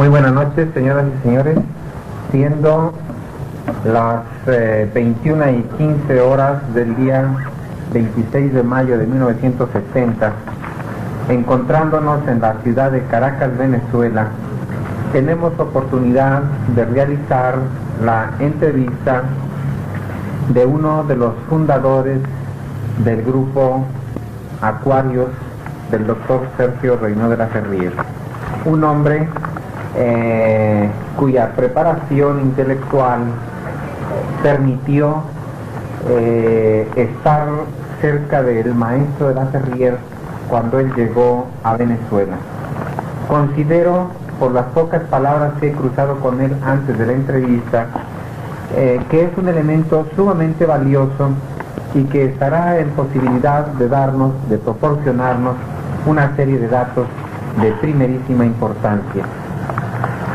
Muy buenas noches, señoras y señores. Siendo las 21:15 del día 26 de mayo de 1970, encontrándonos en la ciudad de Caracas, Venezuela, tenemos oportunidad de realizar la entrevista de uno de los fundadores del grupo Acuarios, del doctor Sergio Reynó de la Ferrier, un hombre cuya preparación intelectual permitió estar cerca del maestro de la Ferrier cuando él llegó a Venezuela. Considero, por las pocas palabras que he cruzado con él antes de la entrevista, que es un elemento sumamente valioso y que estará en posibilidad de proporcionarnos una serie de datos de primerísima importancia.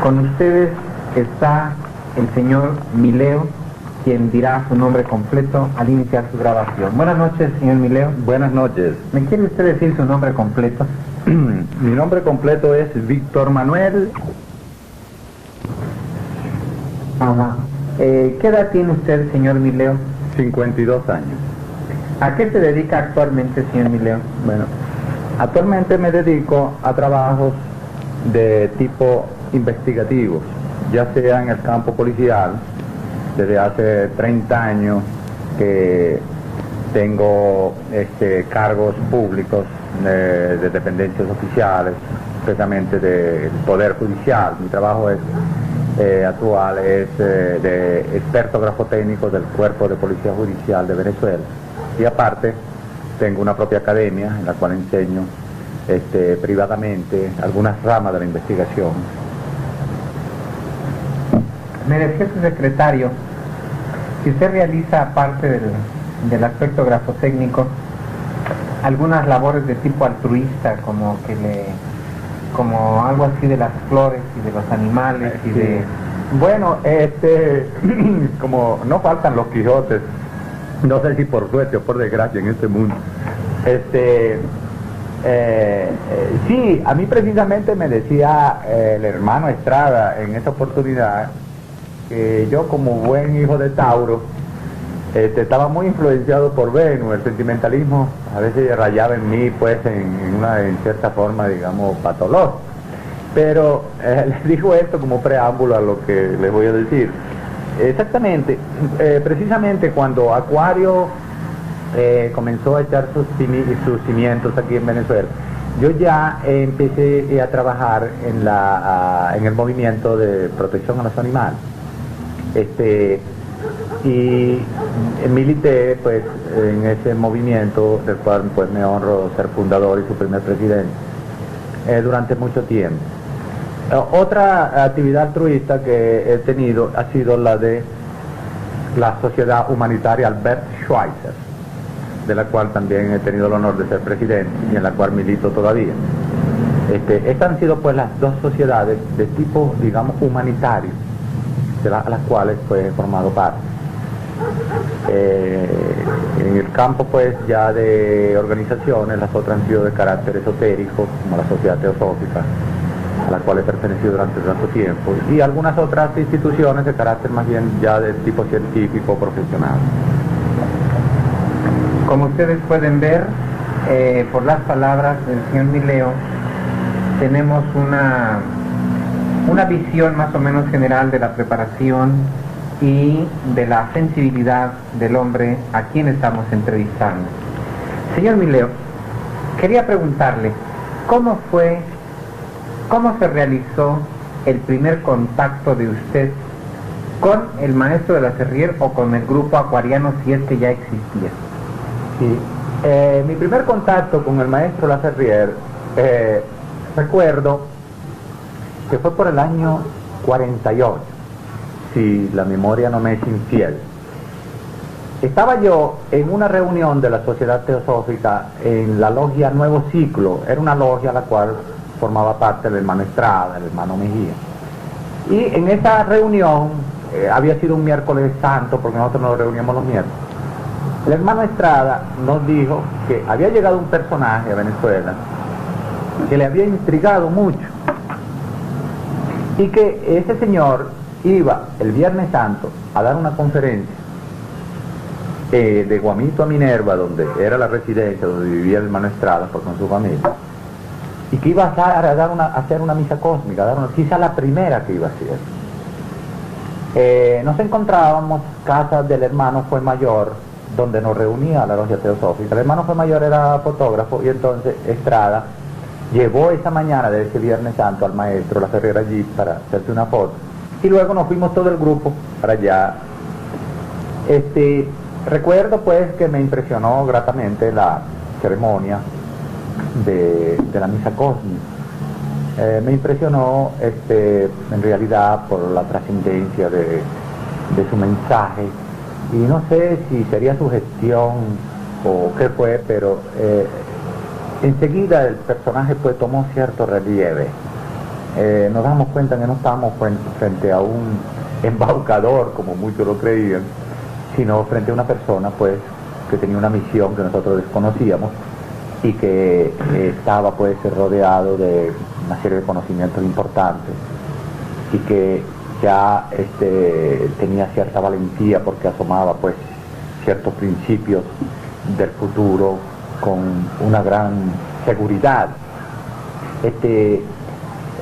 Con ustedes está el señor Mileo, quien dirá su nombre completo al iniciar su grabación. Buenas noches, señor Mileo. Buenas noches. ¿Me quiere usted decir su nombre completo? Mi nombre completo es Víctor Manuel. Ajá. ¿Qué edad tiene usted, señor Mileo? 52 años. ¿A qué se dedica actualmente, señor Mileo? Bueno, actualmente me dedico a trabajos de tipo investigativos, ya sea en el campo policial. Desde hace 30 años que tengo cargos públicos de dependencias oficiales, especialmente del Poder Judicial. Mi trabajo actual es de experto grafotécnico del Cuerpo de Policía Judicial de Venezuela. Y aparte, tengo una propia academia en la cual enseño privadamente algunas ramas de la investigación. Me decía su secretario que usted realiza, aparte del aspecto grafotécnico, algunas labores de tipo altruista, como algo así de las flores y de los animales y sí. de... Bueno, como no faltan los Quijotes, no sé si por suerte o por desgracia en este mundo, sí, a mí precisamente me decía el hermano Estrada en esa oportunidad que yo, como buen hijo de Tauro, estaba muy influenciado por Venus. El sentimentalismo a veces rayaba en mí, pues, en cierta forma, digamos, patológica. Pero les digo esto como preámbulo a lo que les voy a decir. Exactamente, precisamente cuando Acuario comenzó a echar sus cimientos aquí en Venezuela, yo ya empecé a trabajar en el movimiento de protección a los animales. Y milité, pues, en ese movimiento, del cual, pues, me honro ser fundador y su primer presidente durante mucho tiempo. Otra actividad altruista que he tenido ha sido la de la Sociedad Humanitaria Albert Schweitzer, de la cual también he tenido el honor de ser presidente y en la cual milito todavía. Estas han sido, pues, las dos sociedades de tipo, digamos, humanitario, de las cuales, pues, he formado parte. En el campo, pues, ya de organizaciones, las otras han sido de carácter esotérico, como la Sociedad Teosófica, a la cual he pertenecido durante tanto tiempo, y algunas otras instituciones de carácter más bien ya de tipo científico profesional. Como ustedes pueden ver, por las palabras del señor Mileo, tenemos una visión más o menos general de la preparación y de la sensibilidad del hombre a quien estamos entrevistando. Señor Mileo, quería preguntarle, ¿cómo se realizó el primer contacto de usted con el maestro de la Ferrier o con el grupo acuariano, si es que ya existía? Sí. Mi primer contacto con el maestro La Ferrier, recuerdo que fue por el año 48, si la memoria no me es infiel. Estaba yo en una reunión de la Sociedad Teosófica en la logia Nuevo Ciclo. Era una logia a la cual formaba parte el hermano Estrada, el hermano Mejía. Y en esa reunión, había sido un miércoles santo, porque nosotros nos reuníamos los miércoles, el hermano Estrada nos dijo que había llegado un personaje a Venezuela que le había intrigado mucho y que ese señor iba el Viernes Santo a dar una conferencia de Guamito a Minerva, donde era la residencia donde vivía el hermano Estrada pues, con su familia, y que iba a hacer una misa cósmica, quizá la primera que iba a hacer. Nos encontrábamos casa del hermano Fue Mayor, donde nos reunía la logia teosófica. El hermano Fue Mayor era fotógrafo, y entonces Estrada llevó esa mañana de ese Viernes Santo al maestro La Ferrera allí para hacerse una foto, y luego nos fuimos todo el grupo para allá. Recuerdo pues que me impresionó gratamente la ceremonia de la misa cósmica. Me impresionó en realidad por la trascendencia de su mensaje, y no sé si sería su gestión o qué fue, pero enseguida el personaje pues tomó cierto relieve. Nos damos cuenta que no estábamos frente a un embaucador como muchos lo creían, sino frente a una persona pues que tenía una misión que nosotros desconocíamos, y que estaba pues rodeado de una serie de conocimientos importantes, y que ya tenía cierta valentía porque asomaba pues ciertos principios del futuro con una gran seguridad.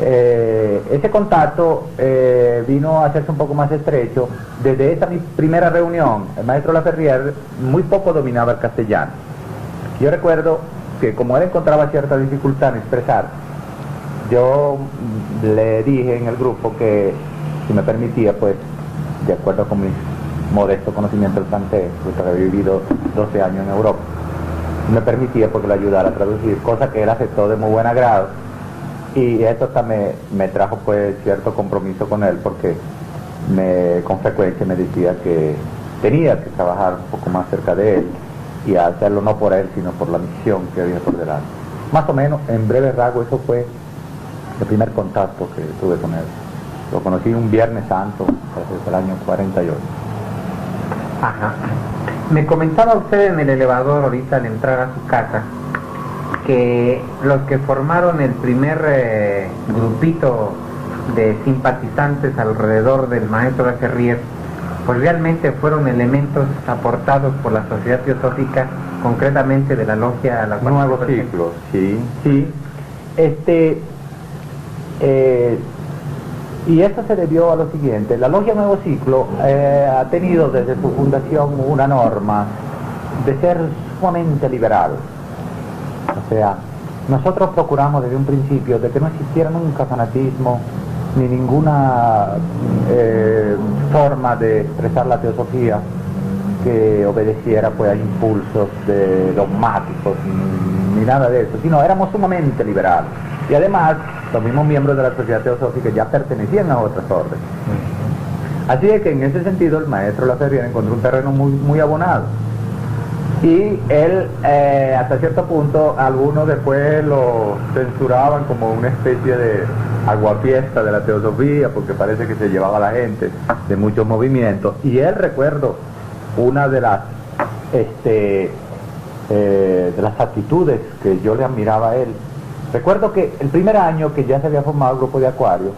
Ese contacto vino a hacerse un poco más estrecho. Desde esa mi primera reunión, el maestro Laferrière muy poco dominaba el castellano. Yo recuerdo que como él encontraba cierta dificultad en expresar, yo le dije en el grupo que si me permitía, pues, de acuerdo con mi modesto conocimiento del francés, puesto que había vivido 12 años en Europa, me permitía porque le ayudara a traducir, cosa que él aceptó de muy buen agrado, y esto también me trajo pues cierto compromiso con él, porque con frecuencia me decía que tenía que trabajar un poco más cerca de él, y hacerlo no por él, sino por la misión que había por delante. Más o menos, en breve rasgo, eso fue el primer contacto que tuve con él. Lo conocí un Viernes Santo, desde el año 48. Ajá. Me comentaba usted en el elevador ahorita al entrar a su casa que los que formaron el primer grupito de simpatizantes alrededor del maestro Laferrière pues realmente fueron elementos aportados por la Sociedad Teosófica, concretamente de la logia a la cual... Nuevo ciclo, sí. Y esto se debió a lo siguiente: la logia Nuevo Ciclo ha tenido desde su fundación una norma de ser sumamente liberal. O sea, nosotros procuramos desde un principio de que no existiera nunca fanatismo, ni ninguna forma de expresar la teosofía que obedeciera pues a impulsos dogmáticos, ni nada de eso, sino éramos sumamente liberales. Y además, los mismos miembros de la Sociedad Teosófica ya pertenecían a otras órdenes. Así es que en ese sentido el maestro Laferrière encontró un terreno muy abonado. Y él, hasta cierto punto, algunos después lo censuraban como una especie de aguafiesta de la teosofía, porque parece que se llevaba a la gente de muchos movimientos. Y él, recuerdo, una de las actitudes que yo le admiraba a él, recuerdo que el primer año que ya se había formado el grupo de Acuario,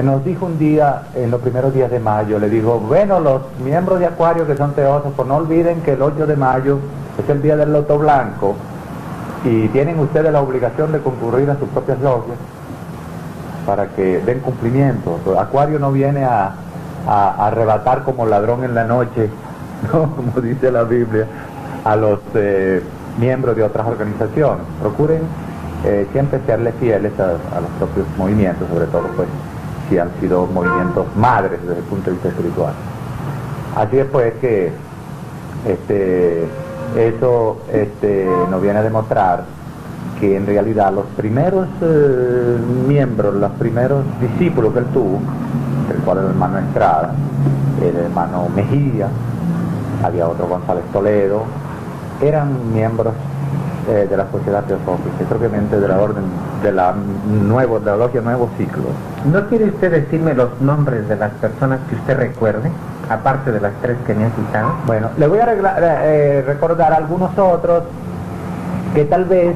nos dijo un día, en los primeros días de mayo, le dijo: bueno, los miembros de Acuario que son teósofos, no olviden que el 8 de mayo es el día del loto blanco, y tienen ustedes la obligación de concurrir a sus propias logias para que den cumplimiento. Acuario no viene a arrebatar como ladrón en la noche, ¿no?, como dice la Biblia, a los miembros de otras organizaciones. Procuren siempre serles fieles a los propios movimientos, sobre todo pues si han sido movimientos madres desde el punto de vista espiritual. Así es pues que eso nos viene a demostrar que en realidad los primeros miembros, los primeros discípulos que él tuvo, el cual el hermano Estrada, el hermano Mejía, había otro González Toledo, eran miembros de la Sociedad Teosófica, propiamente de la orden de la logia Nuevo Ciclo. ¿No quiere usted decirme los nombres de las personas que usted recuerde, aparte de las tres que me han citado? Bueno, le voy a recordar algunos otros que tal vez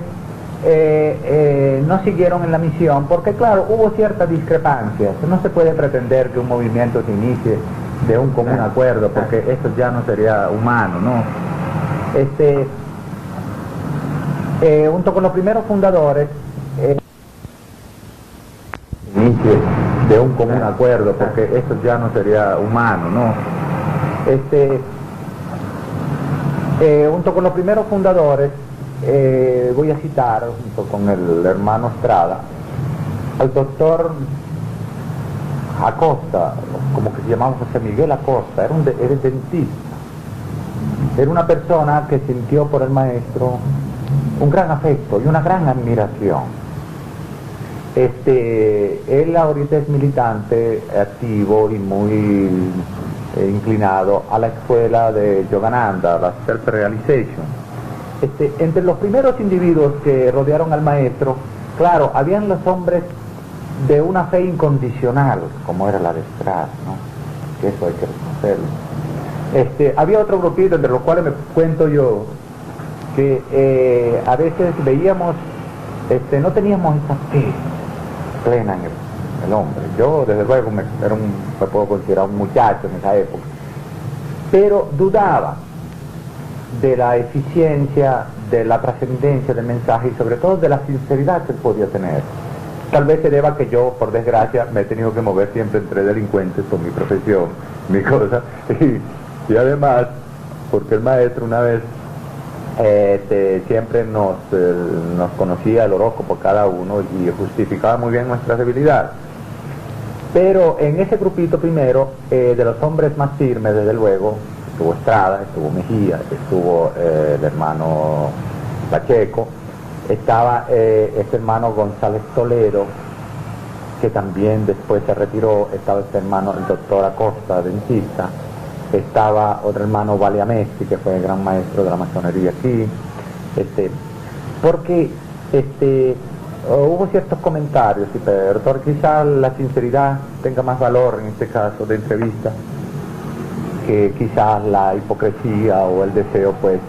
no siguieron en la misión, porque claro, hubo ciertas discrepancias. No se puede pretender que un movimiento se inicie de un común acuerdo, porque eso ya no sería humano, ¿no? Junto con los primeros fundadores, inicie de un común acuerdo, porque eso ya no sería humano, ¿no? Junto con los primeros fundadores, voy a citar, junto con el hermano Estrada, al doctor Acosta, como que se llamaba José Miguel Acosta, era dentista. Era una persona que sintió por el maestro un gran afecto y una gran admiración. Él ahorita es militante, activo y muy inclinado a la escuela de Yogananda, la Self-Realization. Entre los primeros individuos que rodearon al maestro, claro, habían los hombres de una fe incondicional, como era la de Estrada, ¿no? Que eso hay que reconocerlo. Había otro grupito entre los cuales me cuento yo, que a veces veíamos, no teníamos esa fe plena en el hombre. Yo desde luego me puedo considerar un muchacho en esa época, pero dudaba de la eficiencia, de la trascendencia del mensaje y sobre todo de la sinceridad que él podía tener. Tal vez se deba que yo, por desgracia, me he tenido que mover siempre entre delincuentes por mi profesión, mi cosa, y además, porque el maestro una vez siempre nos conocía el horóscopo cada uno y justificaba muy bien nuestras debilidades. Pero en ese grupito primero, de los hombres más firmes, desde luego, estuvo Estrada, estuvo Mejía, estuvo el hermano Pacheco, estaba este hermano González Toledo, que también después se retiró, estaba este hermano, el doctor Acosta, dentista, estaba otro hermano Valiamesti, que fue el gran maestro de la masonería aquí, porque hubo ciertos comentarios, y doctor, quizás la sinceridad tenga más valor en este caso de entrevista, que quizás la hipocresía o el deseo pues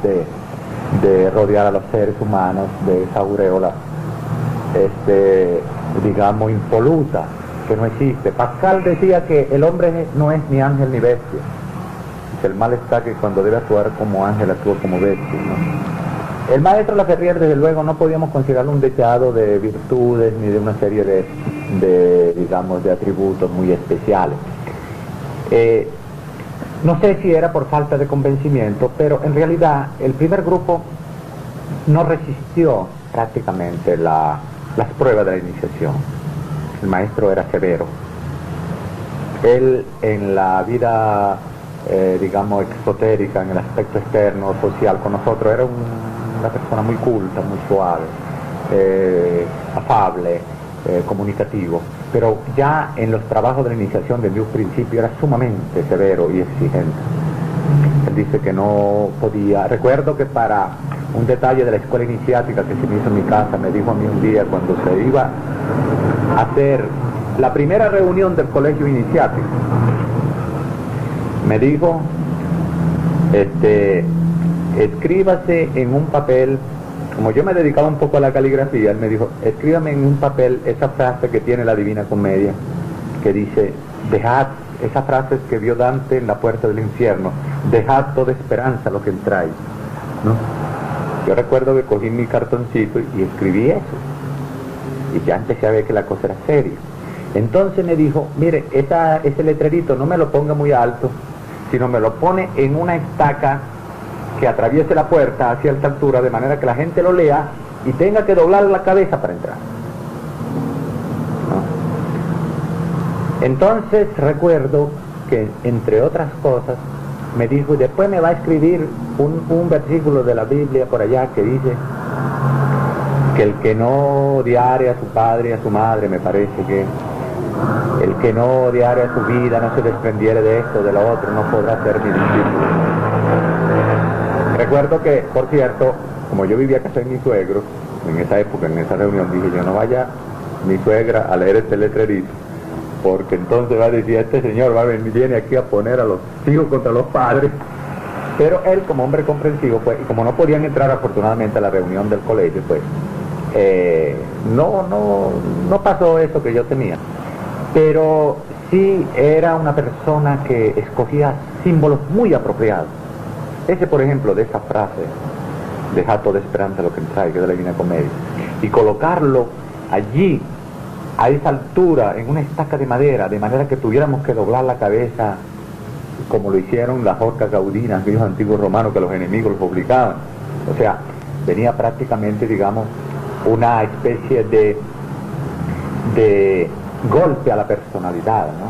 de rodear a los seres humanos de esa aureola digamos impoluta, que no existe. Pascal decía que el hombre no es ni ángel ni bestia, que el mal está que cuando debe actuar como ángel actúa como bestia, ¿no? El maestro Laferrière, desde luego, no podíamos considerarlo un deseado de virtudes ni de una serie digamos, de atributos muy especiales. No sé si era por falta de convencimiento, pero en realidad el primer grupo no resistió prácticamente las pruebas de la iniciación. El maestro era severo. Él en la vida, digamos, exotérica, en el aspecto externo, social, con nosotros, era una persona muy culta, muy suave, afable, comunicativo, pero ya en los trabajos de la iniciación desde un principio era sumamente severo y exigente. Él dice que no podía. Recuerdo que para un detalle de la escuela iniciática que se me hizo en mi casa, me dijo a mí un día cuando se iba a hacer la primera reunión del colegio iniciático, me dijo, escríbase en un papel. Como yo me dedicaba un poco a la caligrafía, él me dijo, escríbame en un papel esa frase que tiene la Divina Comedia, que dice, dejad, esa frase que vio Dante en la puerta del infierno, dejad toda esperanza lo que entráis, ¿no? Yo recuerdo que cogí mi cartoncito y escribí eso, y ya empecé a ver que la cosa era seria. Entonces me dijo, mire, ese letrerito no me lo ponga muy alto, sino me lo pone en una estaca que atraviese la puerta a cierta altura, de manera que la gente lo lea y tenga que doblar la cabeza para entrar, ¿no? Entonces recuerdo que, entre otras cosas, me dijo, y después me va a escribir un versículo de la Biblia por allá que dice que el que no odiare a su padre y a su madre, me parece que el que no odiare a su vida, no se desprendiere de esto, de lo otro, no podrá ser mi discípulo. Recuerdo que, por cierto, como yo vivía casa de mi suegro, en esa época, en esa reunión, dije yo, no vaya mi suegra a leer este letrerito, porque entonces va a decir, este señor viene aquí a poner a los hijos contra los padres. Pero él, como hombre comprensivo, pues, y como no podían entrar afortunadamente a la reunión del colegio, pues, no pasó eso que yo temía, pero sí era una persona que escogía símbolos muy apropiados. Ese, por ejemplo, de esa frase, deja toda esperanza lo que trae, que es de la Divina Comedia, y colocarlo allí, a esa altura, en una estaca de madera, de manera que tuviéramos que doblar la cabeza, como lo hicieron las orcas gaudinas, aquellos antiguos romanos que los enemigos los obligaban. O sea, venía prácticamente, digamos, una especie de golpe a la personalidad, ¿no?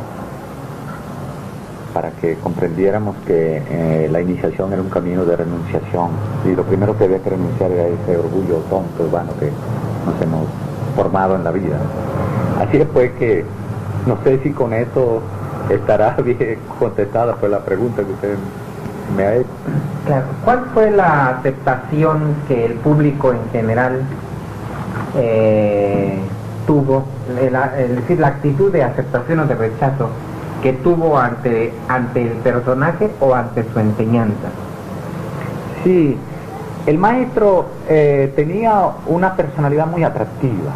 Para que comprendiéramos que la iniciación era un camino de renunciación, y lo primero que había que renunciar era ese orgullo tonto, urbano que nos hemos formado en la vida. Así es pues que, no sé si con esto estará bien contestada pues la pregunta que usted me ha hecho. Claro. ¿Cuál fue la aceptación que el público en general tuvo, es decir, la actitud de aceptación o de rechazo que tuvo ante el personaje o ante su enseñanza? Sí, el maestro tenía una personalidad muy atractiva,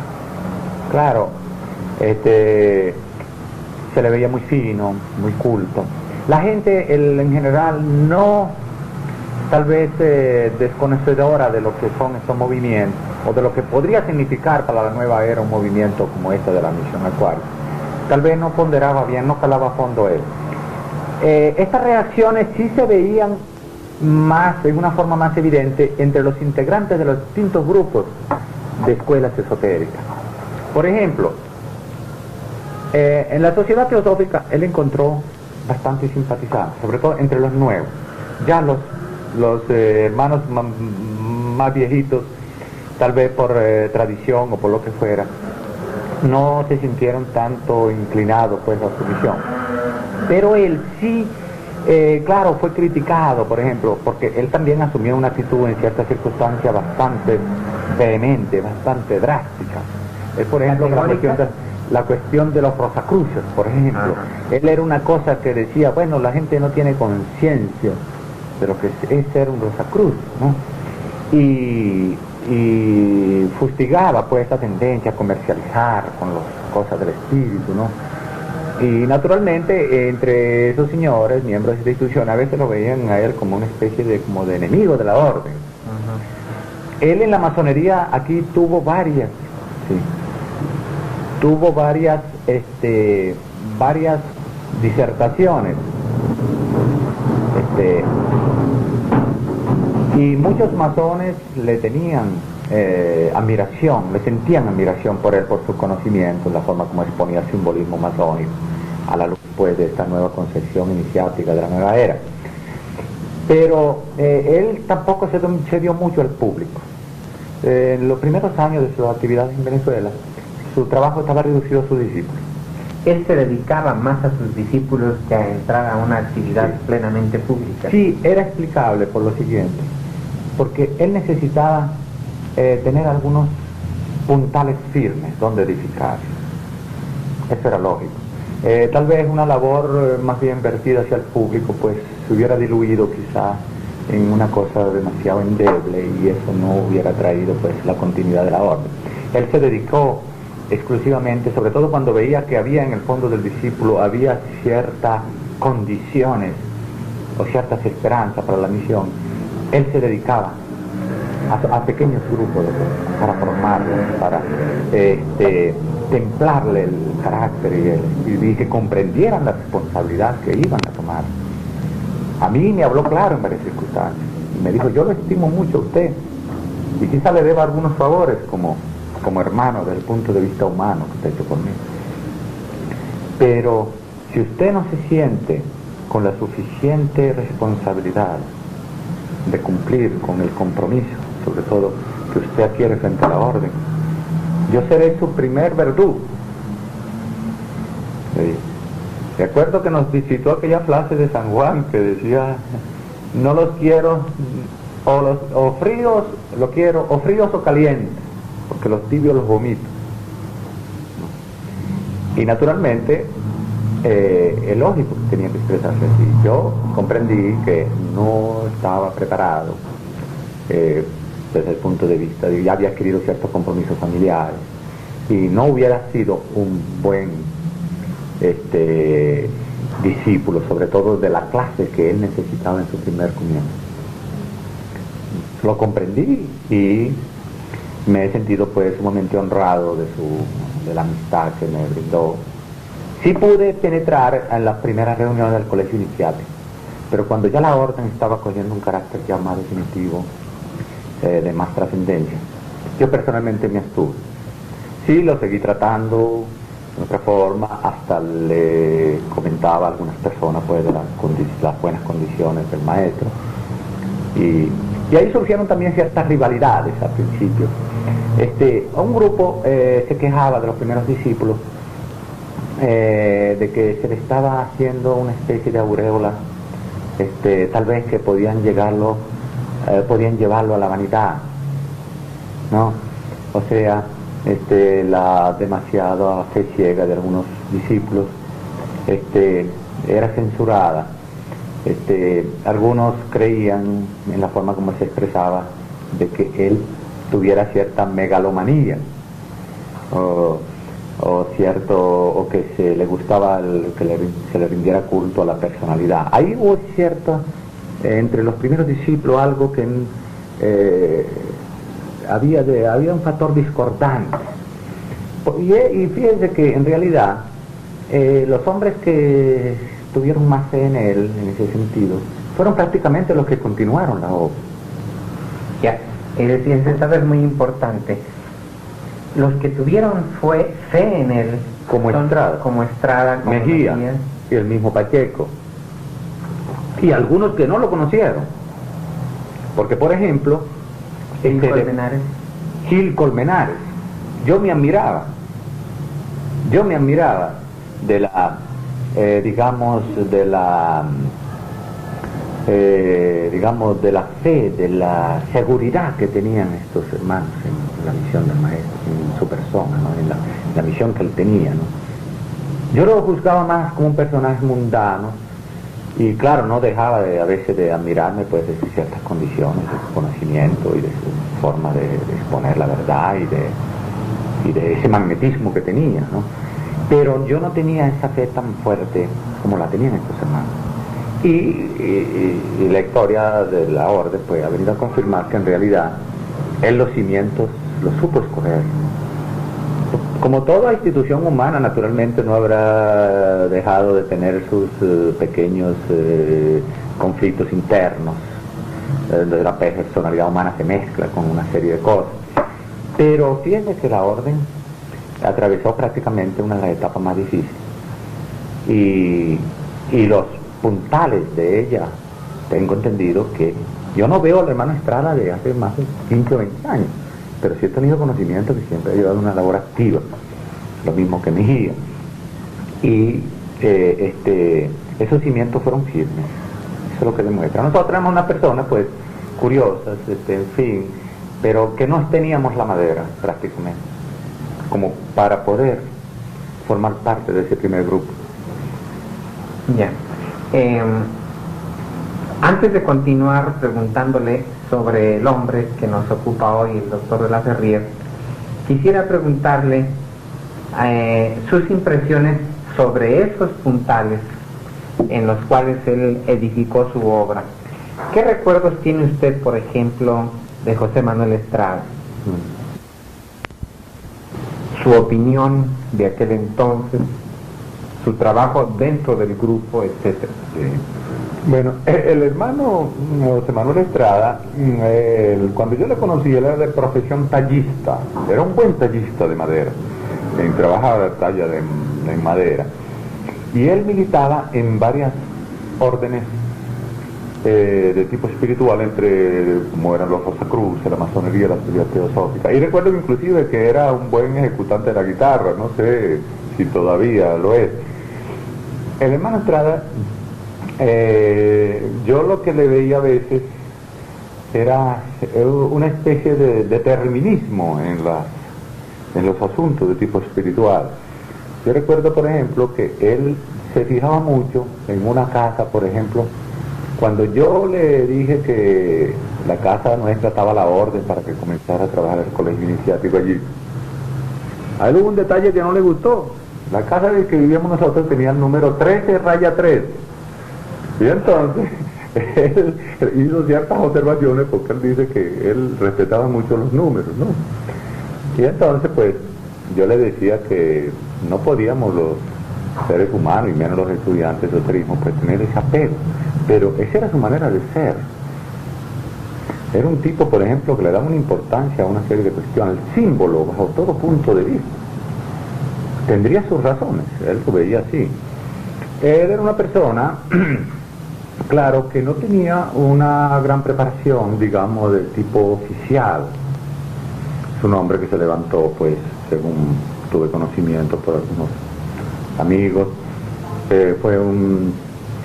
claro, se le veía muy fino, muy culto. La gente en general no, tal vez desconocedora de lo que son estos movimientos, o de lo que podría significar para la nueva era un movimiento como este de la misión Acuario, tal vez no ponderaba bien, no calaba a fondo él. Estas reacciones sí se veían más, de una forma más evidente, entre los integrantes de los distintos grupos de escuelas esotéricas. Por ejemplo, en la Sociedad Teosófica él encontró bastante simpatizantes, sobre todo entre los nuevos. Ya los hermanos más viejitos, tal vez por tradición o por lo que fuera, no se sintieron tanto inclinados pues a su misión. Pero él sí, claro, fue criticado, por ejemplo, porque él también asumió una actitud en ciertas circunstancias bastante vehemente, bastante drástica. Es, por ejemplo, la cuestión de los rosacruces, por ejemplo. Él era una cosa que decía, bueno, la gente no tiene conciencia de lo que es ser un rosacruz, ¿no? Y fustigaba pues esa tendencia a comercializar con las cosas del espíritu, ¿no? Y naturalmente entre esos señores, miembros de esta institución, a veces lo veían a él como una especie de enemigo de la orden. Él en la masonería aquí tuvo varias disertaciones, y muchos masones le tenían admiración, le sentían admiración por él, por sus conocimientos, la forma como exponía el simbolismo masónico a la luz pues de esta nueva concepción iniciática de la nueva era. Pero él tampoco se dio mucho al público. En los primeros años de su actividad en Venezuela, su trabajo estaba reducido a sus discípulos. Él se dedicaba más a sus discípulos que a entrar a una actividad plenamente pública. Sí, era explicable por lo siguiente, porque él necesitaba tener algunos puntales firmes donde edificar. Eso era lógico. Tal vez una labor más bien vertida hacia el público pues se hubiera diluido quizá en una cosa demasiado endeble, y eso no hubiera traído pues la continuidad de la orden. Él se dedicó exclusivamente, sobre todo cuando veía que había en el fondo del discípulo había ciertas condiciones o ciertas esperanzas para la misión, él se dedicaba a pequeños grupos para formarlos, para templarle el carácter y que comprendieran la responsabilidad que iban a tomar. A mí me habló claro en varias circunstancias y me dijo, yo lo estimo mucho a usted y quizá le deba algunos favores como hermano desde el punto de vista humano que usted ha hecho por mí, pero si usted no se siente con la suficiente responsabilidad de cumplir con el compromiso, sobre todo que usted adquiere frente a la orden, yo seré su primer verdugo. Sí. De acuerdo que nos visitó aquella frase de San Juan que decía, no los quiero o fríos, lo quiero o fríos o calientes, porque los tibios los vomito. Y naturalmente es lógico que tenía que expresarse así. Yo comprendí que no estaba preparado desde el punto de vista de que ya había adquirido ciertos compromisos familiares y no hubiera sido un buen discípulo, sobre todo de la clase que él necesitaba en su primer comienzo. Lo comprendí y me he sentido pues sumamente honrado de la amistad que me brindó. Sí pude penetrar en las primeras reuniones del colegio iniciático, pero cuando ya la orden estaba cogiendo un carácter ya más definitivo, de más trascendencia, yo personalmente me abstuve. Sí, lo seguí tratando de otra forma, hasta le comentaba a algunas personas pues de las buenas condiciones del maestro, y ahí surgieron también ciertas rivalidades al principio. Un grupo se quejaba de los primeros discípulos de que se le estaba haciendo una especie de auréola, tal vez que podían llevarlo a la vanidad, ¿no? O sea, la demasiada fe ciega de algunos discípulos era censurada. Algunos creían en la forma como se expresaba de que él tuviera cierta megalomanía o que se le gustaba se le rindiera culto a la personalidad. Ahí hubo cierto, entre los primeros discípulos, algo que había un factor discordante. Y fíjense que en realidad los hombres que tuvieron más fe en él, en ese sentido, fueron prácticamente los que continuaron la obra. Ya, es decir, ese dato es muy importante. Los que tuvieron fe en él, como Estrada, como Mejía y el mismo Pacheco, y algunos que no lo conocieron, porque por ejemplo Gil Colmenares, yo me admiraba de la de la fe, de la seguridad que tenían estos hermanos en la misión del maestro, en su persona, ¿no? En la misión que él tenía, ¿no? Yo lo juzgaba más como un personaje mundano, y claro, no dejaba a veces de admirarme pues de ciertas condiciones, de su conocimiento y de su forma de exponer la verdad y de ese magnetismo que tenía, ¿no? Pero yo no tenía esa fe tan fuerte como la tenían estos hermanos. Y la historia de la orden pues ha venido a confirmar que en realidad él los cimientos los supo escoger. Como toda institución humana, naturalmente no habrá dejado de tener sus pequeños conflictos internos, donde la personalidad humana se mezcla con una serie de cosas. Pero fíjense que la orden atravesó prácticamente una de las etapas más difíciles. Y los puntales de ella, tengo entendido que yo no veo al hermano Estrada de hace más de 15 o 20 años, pero sí he tenido conocimiento que siempre ha llevado una labor activa, lo mismo que Mejía, y esos cimientos fueron firmes. Eso es lo que demuestra. Nosotros éramos una persona pues curiosas, en fin, pero que no teníamos la madera prácticamente como para poder formar parte de ese primer grupo. Ya. Antes de continuar preguntándole sobre el hombre que nos ocupa hoy, el doctor de la Ferrier, quisiera preguntarle sus impresiones sobre esos puntales en los cuales él edificó su obra. ¿Qué recuerdos tiene usted, por ejemplo, de José Manuel Estrada? Su opinión de aquel entonces, su trabajo dentro del grupo, etcétera. Sí. Bueno, el hermano José Manuel Estrada, cuando yo le conocí, él era de profesión tallista, era un buen tallista de madera, trabajaba de talla en madera, y él militaba en varias órdenes de tipo espiritual, como eran los Rosacruces, la masonería, la teoría teosófica, y recuerdo inclusive que era un buen ejecutante de la guitarra, no sé si todavía lo es. El hermano Estrada, yo lo que le veía a veces era una especie de determinismo en los asuntos de tipo espiritual. Yo recuerdo, por ejemplo, que él se fijaba mucho en una casa, por ejemplo, Cuando yo le dije que la casa nuestra estaba a la orden para que comenzara a trabajar el colegio iniciático allí, a él hubo un detalle que no le gustó. La casa en la que vivíamos nosotros tenía el número 13-3. Y entonces, él hizo ciertas observaciones porque él dice que él respetaba mucho los números, ¿no? Y entonces, pues, yo le decía que no podíamos los seres humanos, y menos los estudiantes de esoterismo, pues tener ese apego. Pero esa era su manera de ser. Era un tipo, por ejemplo, que le daba una importancia a una serie de cuestiones, el símbolo, bajo todo punto de vista. Tendría sus razones, él lo veía así. Él era una persona, claro, que no tenía una gran preparación, digamos, del tipo oficial. Es un hombre que se levantó, pues, según tuve conocimiento por algunos amigos,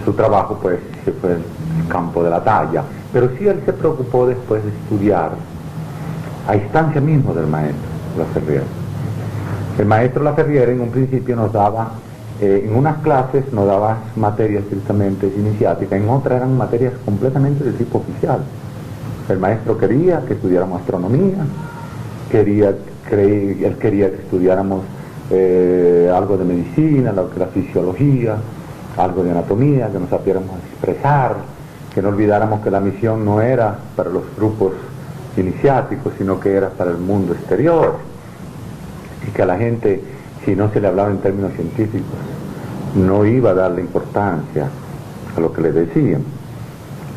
su trabajo, pues, fue el campo de la talla. Pero sí él se preocupó después de estudiar, a instancia mismo del maestro Laferriere. El maestro Laferriere en un principio nos daba, en unas clases nos daba materias estrictamente iniciáticas, en otras eran materias completamente de tipo oficial. El maestro quería que estudiáramos astronomía, él quería que estudiáramos algo de medicina, la fisiología, algo de anatomía, que nos supiéramos expresar, que no olvidáramos que la misión no era para los grupos iniciáticos, sino que era para el mundo exterior, y que a la gente, si no se le hablaba en términos científicos, no iba a darle importancia a lo que le decían.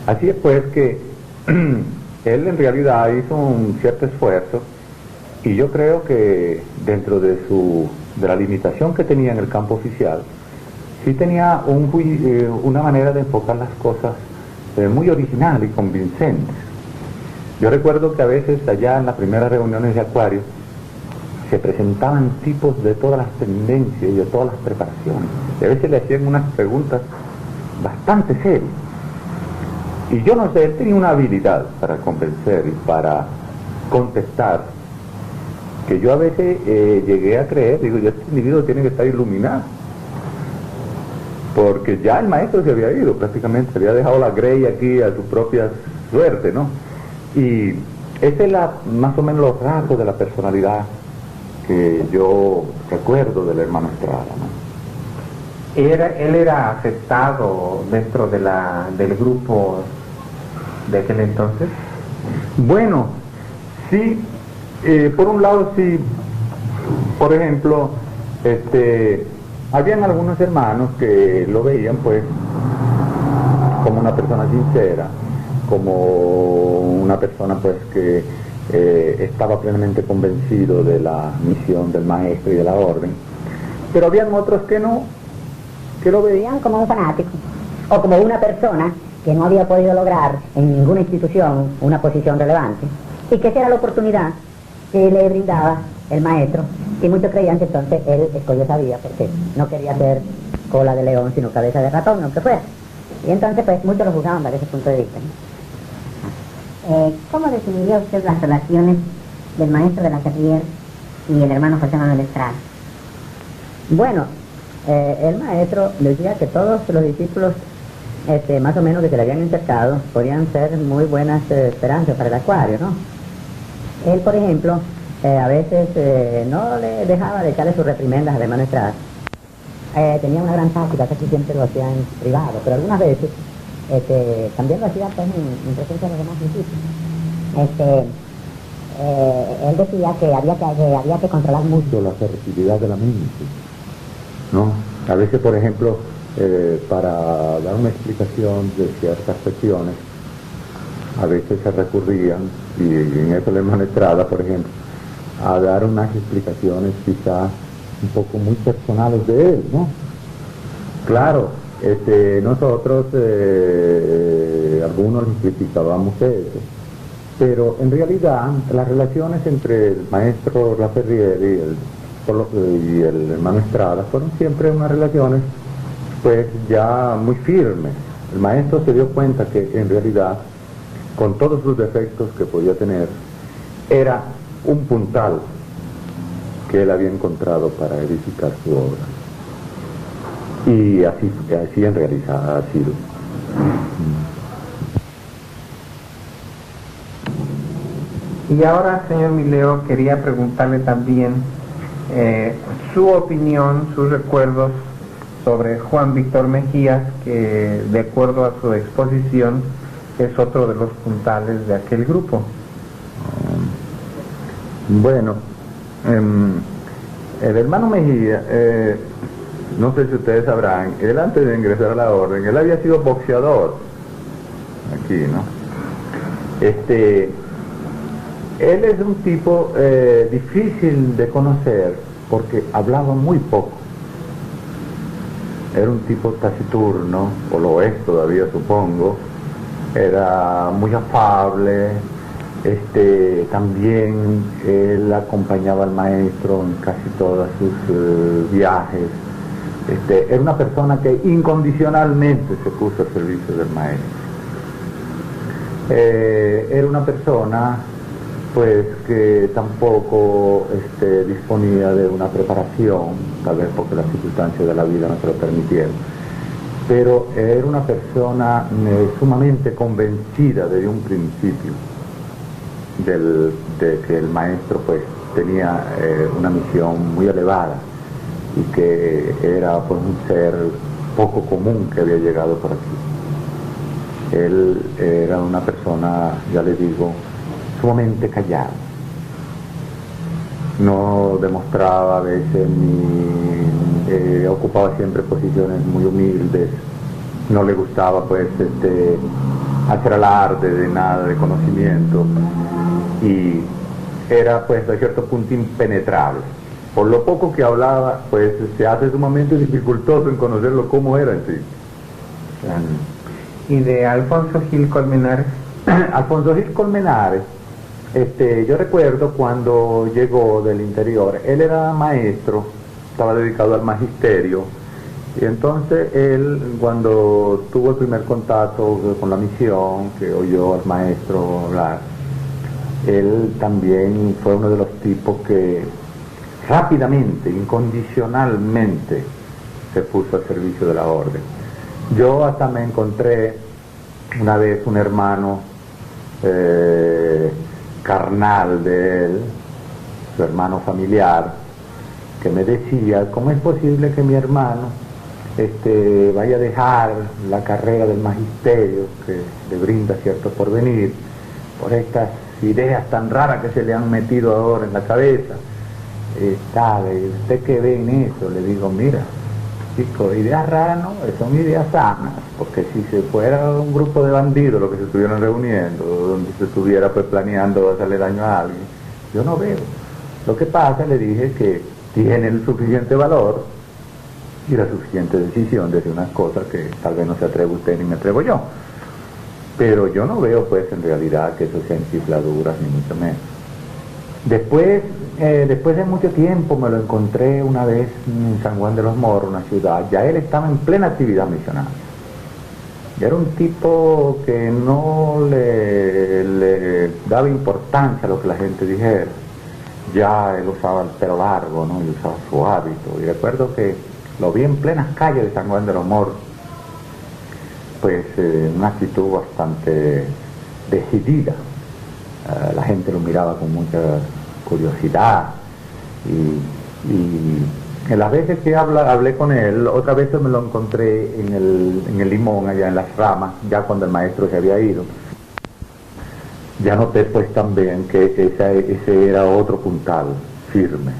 Así es pues que él en realidad hizo un cierto esfuerzo, y yo creo que dentro de la limitación que tenía en el campo oficial, sí tenía una manera de enfocar las cosas muy original y convincente. Yo recuerdo que a veces allá en las primeras reuniones de Acuario se presentaban tipos de todas las tendencias y de todas las preparaciones. Y a veces le hacían unas preguntas bastante serias. Y yo no sé, él tenía una habilidad para convencer y para contestar, que yo a veces llegué a creer, digo, este individuo tiene que estar iluminado. Porque ya el maestro se había ido, prácticamente, había dejado la grey aquí a su propia suerte, ¿no? Y ese es más o menos los rasgos de la personalidad que yo recuerdo del hermano Estrada, ¿no? Él era aceptado dentro del grupo de aquel entonces. Bueno, sí, por un lado sí, por ejemplo, habían algunos hermanos que lo veían pues como una persona sincera, como una persona pues que estaba plenamente convencido de la misión del maestro y de la orden, pero habían otros que no, que lo veían como un fanático o como una persona que no había podido lograr en ninguna institución una posición relevante y que esa era la oportunidad que le brindaba el maestro, y muchos creían que entonces él escogió esa vía porque no quería ser cola de león sino cabeza de ratón, aunque fuera. Y entonces pues muchos lo juzgaban desde ese punto de vista, ¿no? ¿Cómo definiría usted las relaciones del maestro de Laferriere y el hermano José Manuel Estrada? Bueno, el maestro decía que todos los discípulos más o menos que se le habían insertado podían ser muy buenas esperanzas para el Acuario, ¿no? Él, por ejemplo, a veces no le dejaba de echarle sus reprimendas al hermano Estrada. Tenía una gran táctica, casi siempre lo hacía en privado, pero algunas veces también lo hacía pues, en presencia de los demás discípulos. Él decía que había que controlar mucho la fertilidad de la mente, ¿no? A veces, por ejemplo, para dar una explicación de ciertas cuestiones, a veces se recurrían, y en eso el hermano Estrada, por ejemplo, a dar unas explicaciones quizás un poco muy personales de él, ¿no? Claro, nosotros, algunos les criticábamos eso, pero en realidad las relaciones entre el maestro Laferriere y el hermano Estrada fueron siempre unas relaciones pues ya muy firmes. El maestro se dio cuenta que en realidad, con todos sus defectos que podía tener, era un puntal que él había encontrado para edificar su obra. Y así en realidad ha sido. Y ahora, señor Mileo, quería preguntarle también su opinión, sus recuerdos sobre Juan Víctor Mejías, que de acuerdo a su exposición es otro de los puntales de aquel grupo. Bueno, el hermano Mejía, no sé si ustedes sabrán, él antes de ingresar a la orden, él había sido boxeador, aquí, ¿no? Él es un tipo difícil de conocer porque hablaba muy poco. Era un tipo taciturno, o lo es todavía supongo, era muy afable, también él acompañaba al maestro en casi todos sus viajes. Era una persona que incondicionalmente se puso al servicio del maestro. Era una persona pues que tampoco disponía de una preparación, tal vez porque las circunstancias de la vida no se lo permitieron, pero era una persona sumamente convencida desde un principio de que el maestro pues tenía una misión muy elevada y que era pues un ser poco común que había llegado por aquí. Él era una persona, ya les digo, sumamente callado, no demostraba a veces ni ocupaba siempre posiciones muy humildes, no le gustaba pues hacer alarde de nada de conocimiento y era pues a cierto punto impenetrable. Por lo poco que hablaba pues se hace sumamente dificultoso en conocerlo cómo era en sí. Y de Alfonso Gil Colmenares. Alfonso Gil Colmenares, yo recuerdo cuando llegó del interior, él era maestro, estaba dedicado al magisterio, y entonces él, cuando tuvo el primer contacto con la misión, que oyó al maestro hablar, él también fue uno de los tipos que rápidamente, incondicionalmente, se puso al servicio de la orden. Yo hasta me encontré una vez un hermano carnal de él, su hermano familiar, que me decía, ¿cómo es posible que mi hermano vaya a dejar la carrera del magisterio que le brinda cierto porvenir por estas ideas tan raras que se le han metido ahora en la cabeza? ¿Usted qué ve en eso? Le digo, mira, chico, ideas raras no, son ideas sanas, porque si se fuera un grupo de bandidos los que se estuvieran reuniendo, donde se estuviera pues planeando hacerle daño a alguien, yo no veo. Lo que pasa, le dije, que tiene el suficiente valor y la suficiente decisión de hacer unas cosas que tal vez no se atreve usted ni me atrevo yo, pero yo no veo pues en realidad que eso sean chifladuras ni mucho menos. Después de mucho tiempo me lo encontré una vez en San Juan de los Morros, una ciudad, ya él estaba en plena actividad misionaria. Era un tipo que no le daba importancia a lo que la gente dijera. Ya él usaba el pelo largo, ¿no? Y usaba su hábito. Y recuerdo que lo vi en plenas calles de San Juan de los Morros, pues en una actitud bastante decidida. La gente lo miraba con mucha curiosidad y en las veces que hablé con él, otra vez me lo encontré en el Limón, allá en las ramas, ya cuando el maestro se había ido. Ya noté pues también que ese era otro puntal firme.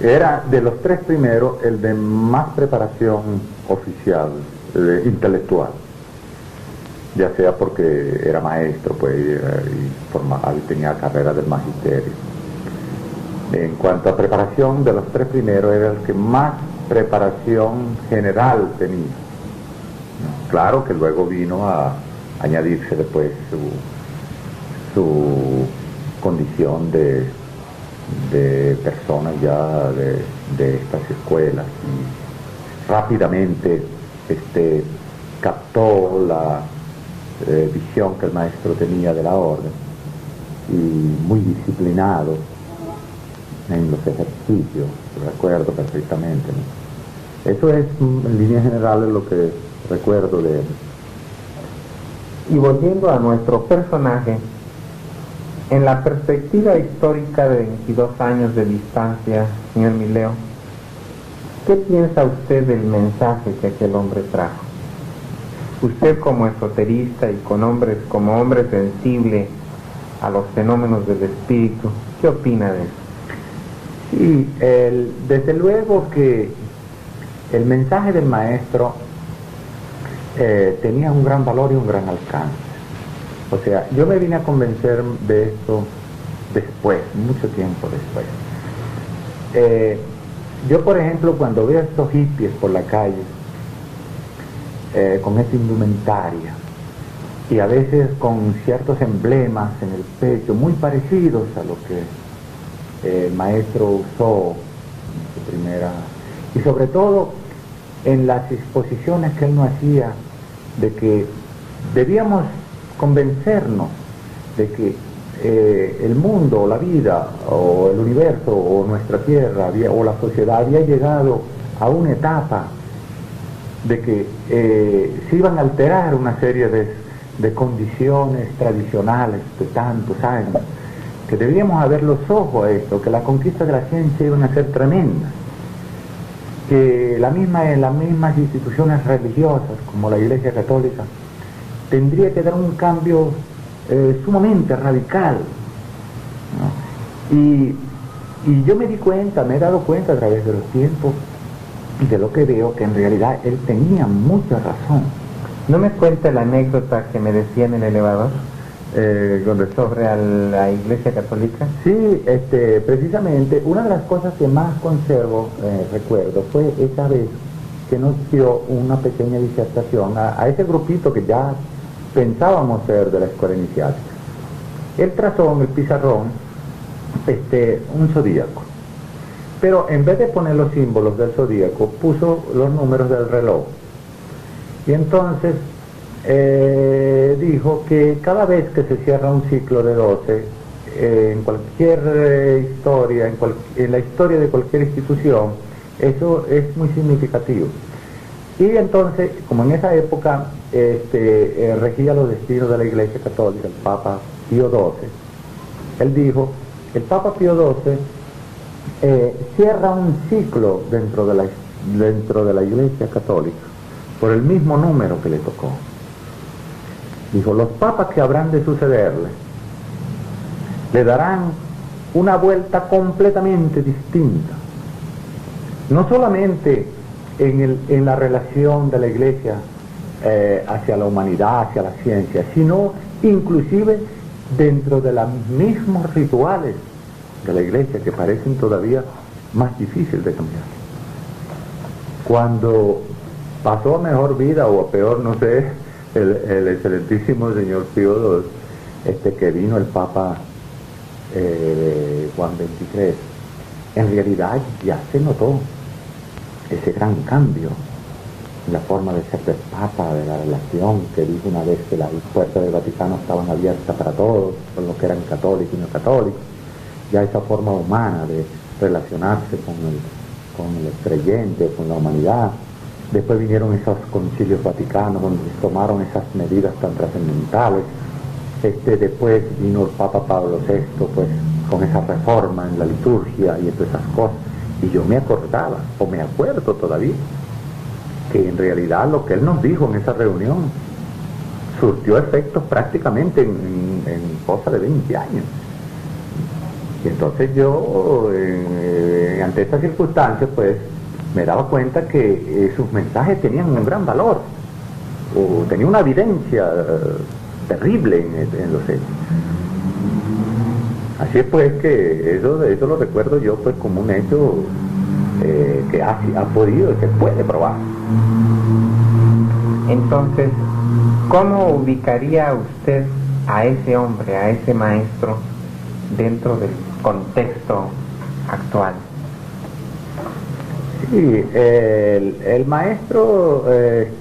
Era de los tres primeros el de más preparación oficial, intelectual, ya sea porque era maestro pues y tenía carrera del magisterio. En cuanto a preparación, de los tres primeros era el que más preparación general tenía. Claro que luego vino a añadirse después su condición de personas ya de estas escuelas, y rápidamente captó la visión que el maestro tenía de la orden, y muy disciplinado en los ejercicios, recuerdo perfectamente, ¿no? Eso es en líneas generales lo que recuerdo de él. Y volviendo a nuestro personaje, En la perspectiva histórica de 22 años de distancia, señor Mileo, ¿qué piensa usted del mensaje que aquel hombre trajo? Usted como esoterista y como hombre sensible a los fenómenos del espíritu, ¿qué opina de eso? Sí, desde luego que el mensaje del maestro tenía un gran valor y un gran alcance. O sea, yo me vine a convencer de esto después, mucho tiempo después. Yo, por ejemplo, cuando veo a estos hippies por la calle, con esa indumentaria, y a veces con ciertos emblemas en el pecho, muy parecidos a lo que el maestro usó en su primera... Y sobre todo en las exposiciones que él nos hacía, de que debíamos convencernos de que el mundo, la vida, o el universo, o nuestra tierra, o la sociedad había llegado a una etapa de que se iban a alterar una serie de condiciones tradicionales de tantos años, que debíamos abrir los ojos a esto, que las conquistas de la ciencia iban a ser tremendas, que las mismas instituciones religiosas, como la Iglesia Católica, tendría que dar un cambio sumamente radical, ¿no? Y yo me he dado cuenta a través de los tiempos y de lo que veo, que en realidad él tenía mucha razón. ¿No me cuenta la anécdota que me decía en el elevador sobre a la Iglesia Católica? Sí, precisamente una de las cosas que más conservo, recuerdo, fue esa vez que nos dio una pequeña disertación a ese grupito que ya pensábamos ser de la escuela iniciática. Él trazó en el pizarrón un zodíaco, pero en vez de poner los símbolos del zodíaco, puso los números del reloj. Y entonces dijo que cada vez que se cierra un ciclo de 12, en cualquier historia, en la historia de cualquier institución, eso es muy significativo. Y entonces, como en esa época regía los destinos de la Iglesia Católica, el Papa Pío XII, él dijo, el Papa Pío XII cierra un ciclo dentro de la Iglesia Católica por el mismo número que le tocó. Dijo, los papas que habrán de sucederle le darán una vuelta completamente distinta, no solamente en la relación de la Iglesia hacia la humanidad, hacia la ciencia, sino inclusive dentro de los mismos rituales de la Iglesia, que parecen todavía más difíciles de cambiar. Cuando pasó a mejor vida o a peor, no sé, el excelentísimo señor Pío II, que vino el Papa Juan XXIII, en realidad ya se notó ese gran cambio en la forma de ser del Papa, de la relación, que dijo una vez que las puertas del Vaticano estaban abiertas para todos, por lo que eran católicos y no católicos, ya esa forma humana de relacionarse con el creyente, con la humanidad. Después vinieron esos concilios vaticanos donde se tomaron esas medidas tan trascendentales. Después vino el Papa Pablo VI, pues, con esa reforma en la liturgia y todas esas cosas. Y yo me acordaba, o me acuerdo todavía, que en realidad lo que él nos dijo en esa reunión surtió efectos prácticamente en cosa de 20 años. Y entonces yo, ante estas circunstancias, pues, me daba cuenta que sus mensajes tenían un gran valor, o tenía una evidencia terrible en los hechos. Así es pues que eso lo recuerdo yo pues como un hecho que ha podido, se puede probar. Entonces, ¿cómo ubicaría usted a ese hombre, a ese maestro, dentro del contexto actual? Sí, el maestro,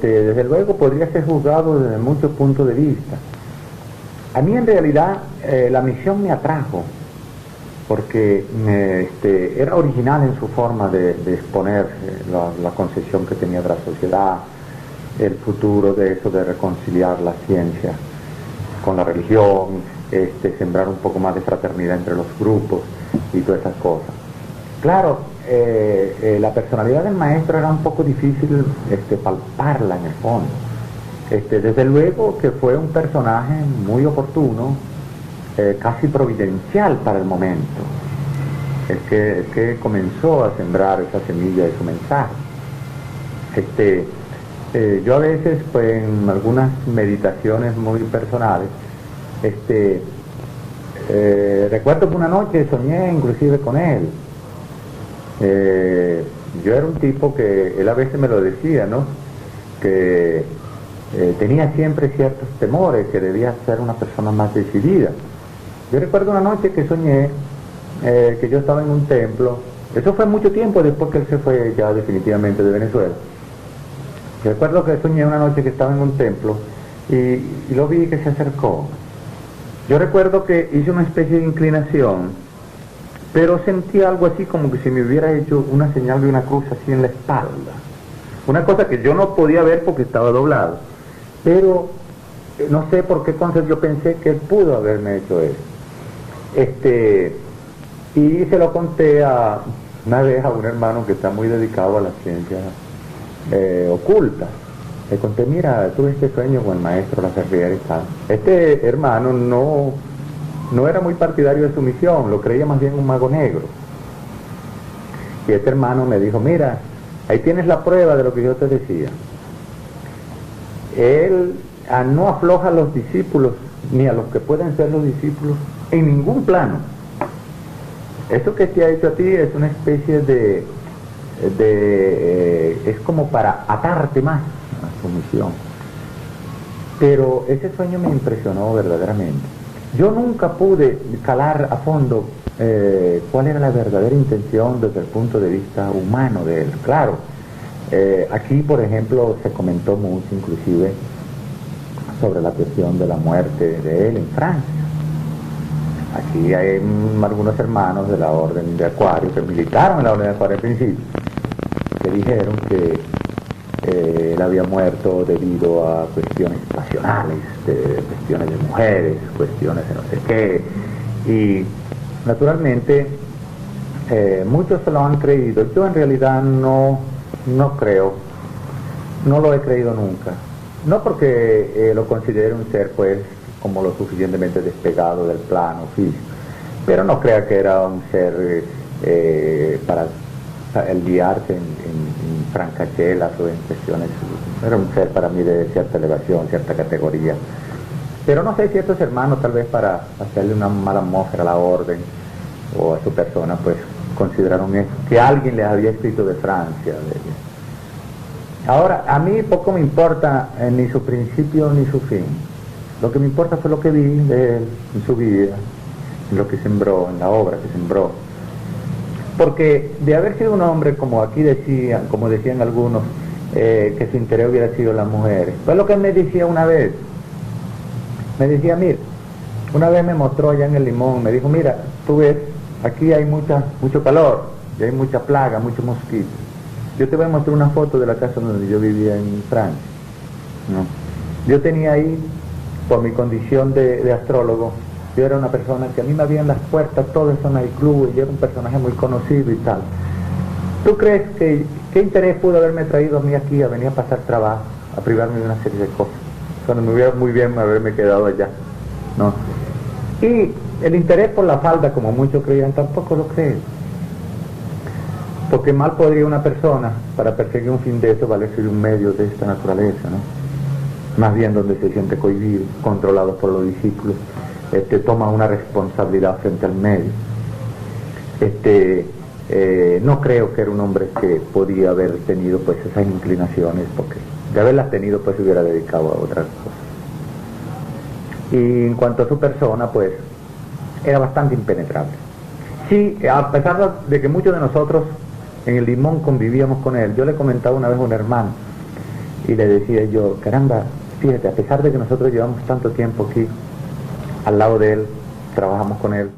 desde luego, podría ser juzgado desde muchos puntos de vista. A mí, en realidad, la misión me atrajo, porque era original en su forma de exponer la concepción que tenía de la sociedad, el futuro de eso, de reconciliar la ciencia con la religión, sembrar un poco más de fraternidad entre los grupos y todas esas cosas. Claro, la personalidad del maestro era un poco difícil palparla en el fondo. Desde luego que fue un personaje muy oportuno, casi providencial para el momento. Es que comenzó a sembrar esa semilla de su mensaje. Yo a veces, pues en algunas meditaciones muy personales, recuerdo que una noche soñé inclusive con él. Yo era un tipo que él a veces me lo decía, ¿no? Que tenía siempre ciertos temores, que debía ser una persona más decidida. Yo recuerdo una noche que soñé que yo estaba en un templo. Eso fue mucho tiempo después que él se fue ya definitivamente de Venezuela. Recuerdo que soñé una noche que estaba en un templo y lo vi que se acercó. Yo recuerdo que hice una especie de inclinación, pero sentí algo así como que si me hubiera hecho una señal de una cruz así en la espalda. Una cosa que yo no podía ver porque estaba doblado. Pero no sé por qué entonces yo pensé que él pudo haberme hecho eso. Y se lo conté una vez a un hermano que está muy dedicado a la ciencia oculta. Le conté, mira, tuve este sueño con el maestro Laferriere y tal. Este hermano no era muy partidario de su misión, lo creía más bien un mago negro. Y este hermano me dijo, mira, ahí tienes la prueba de lo que yo te decía. Él no afloja a los discípulos, ni a los que pueden ser los discípulos, en ningún plano. Esto que te ha hecho a ti es una especie es como para atarte más a su misión. Pero ese sueño me impresionó verdaderamente. Yo nunca pude calar a fondo cuál era la verdadera intención desde el punto de vista humano de él. Claro, aquí por ejemplo se comentó mucho inclusive sobre la cuestión de la muerte de él en Francia. Aquí hay algunos hermanos de la Orden de Acuario que militaron en la Orden de Acuario al principio, que dijeron que él había muerto debido a cuestiones pasionales, cuestiones de mujeres, cuestiones de no sé qué, y naturalmente muchos se lo han creído. Yo en realidad no creo, no lo he creído nunca, no porque lo considere un ser pues como lo suficientemente despegado del plano físico, pero no crea que era un ser para el guiarse en francachelas o en cuestiones. Era un ser para mí de cierta elevación, cierta categoría. Pero no sé si estos hermanos, tal vez para hacerle una mala atmósfera a la orden o a su persona, pues consideraron eso, que alguien les había escrito de Francia. Ahora, a mí poco me importa ni su principio ni su fin. Lo que me importa fue lo que vi de él en su vida, en lo que sembró, en la obra que sembró. Porque de haber sido un hombre, como aquí decían, como decían algunos, que su interés hubiera sido las mujeres, fue lo que él me decía una vez. Me decía, mira, una vez me mostró allá en el Limón, me dijo, mira, tú ves, aquí hay mucho calor, y hay mucha plaga, muchos mosquitos. Yo te voy a mostrar una foto de la casa donde yo vivía en Francia. ¿No? Yo tenía ahí, por mi condición de astrólogo, yo era una persona que a mí me abrían las puertas, todo eso en el club, y yo era un personaje muy conocido y tal. ¿Tú crees que qué interés pudo haberme traído a mí aquí a venir a pasar trabajo, a privarme de una serie de cosas, cuando me hubiera muy bien haberme quedado allá? ¿No? Y el interés por la falda, como muchos creían, tampoco lo creen. Porque mal podría una persona, para perseguir un fin de eso, valerse de un medio de esta naturaleza, ¿no? Más bien donde se siente cohibido, controlado por los discípulos, toma una responsabilidad frente al medio. No creo que era un hombre que podía haber tenido pues esas inclinaciones, porque de haberlas tenido pues se hubiera dedicado a otras cosas. Y en cuanto a su persona, pues era bastante impenetrable. Sí, a pesar de que muchos de nosotros en el Limón convivíamos con él, yo le comentaba una vez a un hermano y le decía yo, caramba, fíjate, a pesar de que nosotros llevamos tanto tiempo aquí al lado de él, trabajamos con él,